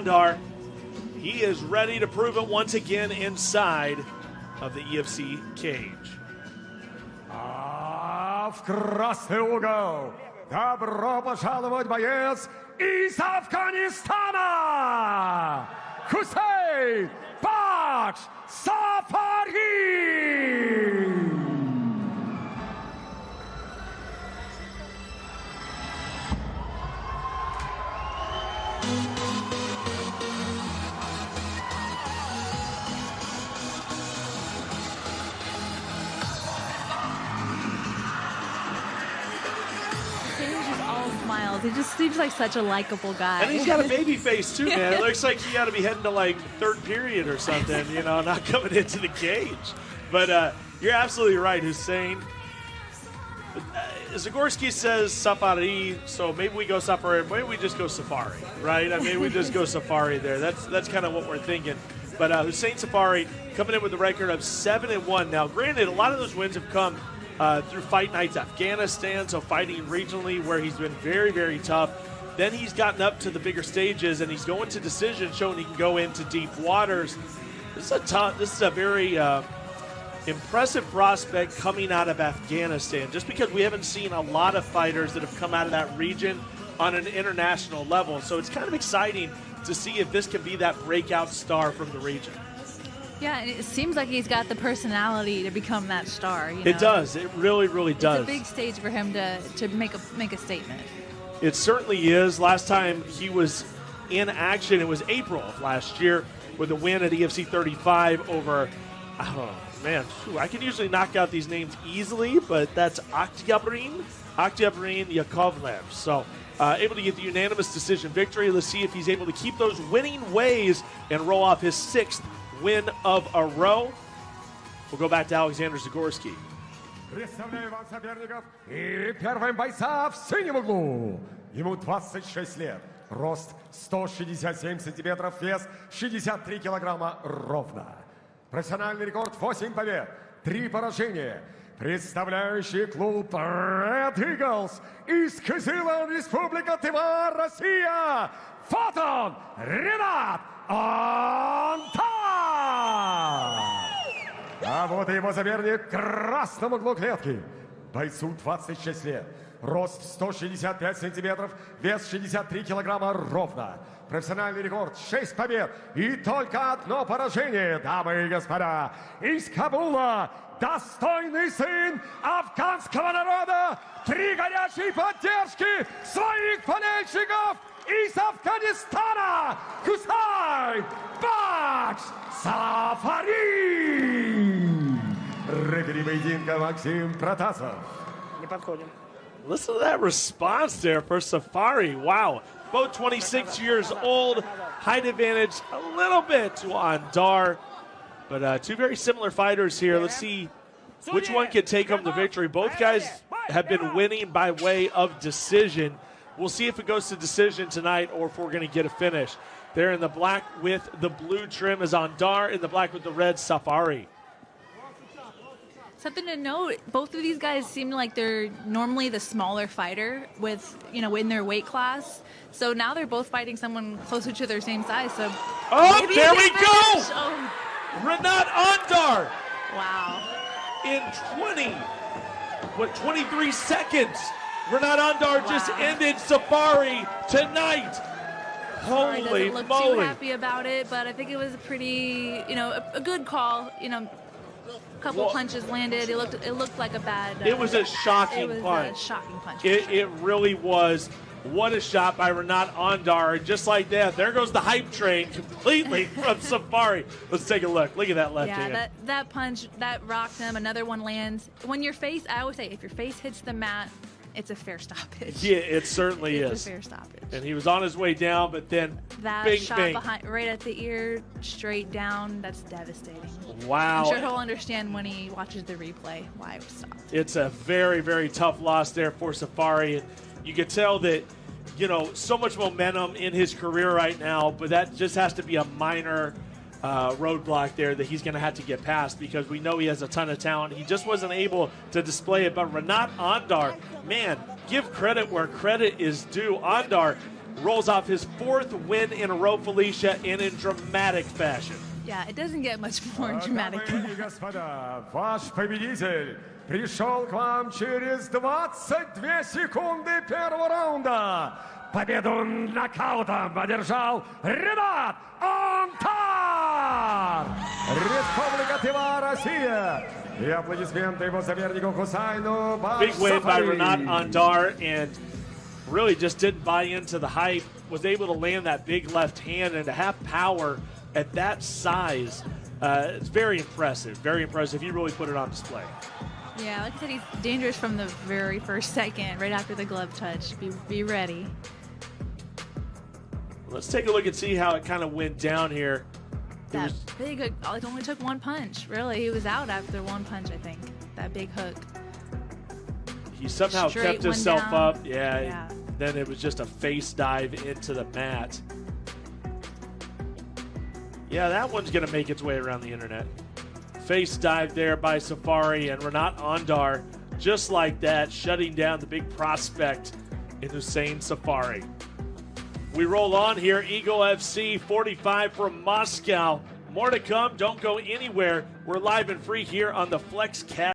Ondar, he is ready to prove it once again inside of the EFC cage. В красный угол. Добро пожаловать, боец из Афганистана! Hussain Bakhsh صفری! He just seems like such a likable guy. And he's got a baby face too, man. It looks like he got to be heading to like third period or something, you know, not coming into the cage. But you're absolutely right, Hussain. Zagorski says Safari, so maybe we go Safari. Maybe we just go Safari, right? I mean, we just go Safari there. That's kind of what we're thinking. But Hussain Safari coming in with a record of 7-1. Now, granted, a lot of those wins have come through Fight Nights Afghanistan, so fighting regionally where he's been very, very tough. Then he's gotten up to the bigger stages, and he's going to decision, showing he can go into deep waters. This is a very impressive prospect coming out of Afghanistan, just because we haven't seen a lot of fighters that have come out of that region on an international level. So it's kind of exciting to see if this can be that breakout star from the region. Yeah, it seems like he's got the personality to become that star. You know? It does. It really, really does. It's a big stage for him to make a statement. It certainly is. Last time he was in action, it was April of last year with a win at EFC 35 over, oh man, I can usually knock out these names easily, but that's Oktyabryn Yakovlev. So able to get the unanimous decision victory. Let's see if he's able to keep those winning ways and roll off his 6th win of a row. We'll go back to Alexander Zagorski. Представляю вам соперников и первым бойца в синем углу. Ему 26 лет, рост 167 сантиметров, вес 63 килограмма ровно. Профессиональный рекорд 8 побед, 3 поражения. Представляющий клуб Red Eagles из Кызылы, Республика Тыва, Россия. Вот он, Renat! Ondar! А вот и его соперник в красном углу клетки. Бойцу 26 лет. Рост 165 сантиметров, вес 63 килограмма ровно. Профессиональный рекорд 6 побед и только одно поражение, дамы и господа. Из Кабула достойный сын афганского народа, 3 горячие поддержки своих болельщиков из Афганистана, Hussain Bakhsh صفری! Рефери поединка Максим Протасов. Не подходим. Listen to that response there for Safari. Wow. Both 26 years old. Height advantage a little bit to Ondar. But two very similar fighters here. Let's see which one can take home the victory. Both guys have been winning by way of decision. We'll see if it goes to decision tonight or if we're going to get a finish. There in the black with the blue trim is Ondar, in the black with the red, Safari. Something to note, both of these guys seem like they're normally the smaller fighter with, in their weight class. So now they're both fighting someone closer to their same size. So oh, there we go! Oh. Renat Ondar. Wow. In 23 seconds. Renat Ondar just ended Safari tonight. Holy doesn't look moly. too happy about it, but I think it was a pretty, a good call. A couple punches landed. It looked like a bad. It was a shocking punch. It was a shocking punch. It really was. What a shot by Renat Ondar. And just like that, there goes the hype train completely from Safari. Let's take a look. Look at that left hand. Yeah, that punch, that rocked him. Another one lands. When your face, I always say, if your face hits the mat, it's a fair stoppage. Yeah, it certainly is. It's a fair stoppage. And he was on his way down, but then that bing, shot bing. Behind, right at the ear, straight down, that's devastating. Wow. I'm sure he'll understand when he watches the replay why it was stopped. It's a very, very tough loss there for Safari. And you could tell that, so much momentum in his career right now, but that just has to be a minor roadblock there that he's going to have to get past, because we know he has a ton of talent. He just wasn't able to display it. But Renat Ondar, man, give credit where credit is due. Ondar rolls off his 4th win in a row, Felicia, and in dramatic fashion. Yeah, it doesn't get much more dramatic than Дамы и that. господа, ваш победитель пришел к вам через 22 секунды первого раунда. Победу нокаутом одержал Renat Ondar! Республика Тыва, Россия! И аплодисменты его сопернику Hussaiну Big win by Bakhsh. Renat Ondar, and really just didn't buy into the hype. Was able to land that big left hand, and to have power at that size, it's very impressive. Very impressive. He really put it on display. Yeah, like I said, he's dangerous from the very first second, right after the glove touch. Be ready. Let's take a look and see how it kind of went down here. That big hook, it only took one punch. Really, he was out after one punch, I think. That big hook. He somehow Straight kept one himself down. up. Yeah. Then it was just a face dive into the mat. Yeah, that one's going to make its way around the internet. Face dive there by Safari, and Renat Ondar, just like that, shutting down the big prospect in Hussain Safari. We roll on here. Eagle FC 45 from Moscow. More to come. Don't go anywhere. We're live and free here on the FlexCast.